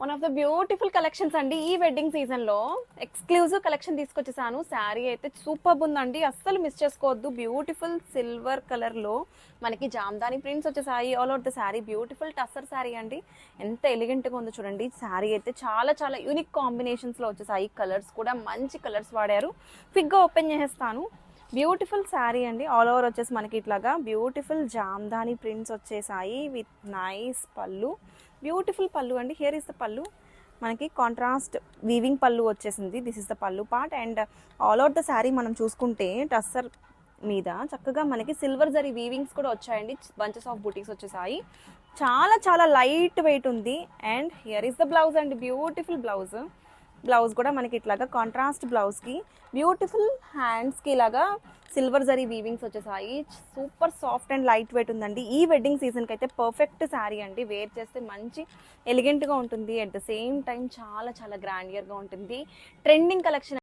One of the beautiful collections అండి ఈ wedding season లో ఎక్స్క్లూజివ్ కలెక్షన్ తీసుకొచ్చేసాను. శారీ అయితే సూపర్ ఉందండి, అస్సలు మిస్ చేసుకోవద్దు. బ్యూటిఫుల్ సిల్వర్ కలర్ లో మనకి జామ్దాని ప్రింట్స్ వచ్చేసాయి. All over the sari beautiful tussar sari అండి. ఎంత ఎలిగెంట్ గా ఉందో చూడండి. శారీ అయితే చాలా చాలా యూనిక్ కాంబినేషన్స్ లో వచ్చేసాయి. కలర్స్ కూడా మంచి కలర్స్ వాడారు. క్విక్ గా ఓపెన్ చేసేస్తాను. బ్యూటిఫుల్ శారీ అండి. ఆల్ ఓవర్ వచ్చేసి మనకి ఇట్లాగా బ్యూటిఫుల్ జామ్దాని ప్రింట్స్ వచ్చేసాయి విత్ నైస్ పళ్ళు. బ్యూటిఫుల్ పళ్ళు అండి. హియర్ ఇస్ ద పళ్ళు. మనకి కాంట్రాస్ట్ వీవింగ్ పళ్ళు వచ్చేసింది. దిస్ ఇస్ ద పళ్ళు part. And all over the sari మనం చూసుకుంటే టస్సర్ మీద చక్కగా మనకి సిల్వర్ జరీ వీవింగ్స్ కూడా వచ్చాయండి. బంచెస్ ఆఫ్ బుటీస్ వచ్చేసాయి. చాలా చాలా లైట్ వెయిట్ ఉంది. And here is the blouse అండి. Beautiful blouse. బ్లౌజ్ కూడా మనకి ఇట్లాగా కాంట్రాస్ట్ బ్లౌజ్కి బ్యూటిఫుల్ హ్యాండ్స్కి ఇలాగా సిల్వర్ జరీ వీవింగ్స్ వచ్చేసాయి. Super soft and light weight ఉందండి. ఈ వెడ్డింగ్ సీజన్కి అయితే పర్ఫెక్ట్ శారీ అండి. వేర్ చేస్తే మంచి ఎలిగెంట్గా ఉంటుంది. అట్ ద సేమ్ టైం చాలా చాలా గ్రాండియర్గా ఉంటుంది. Trending collection.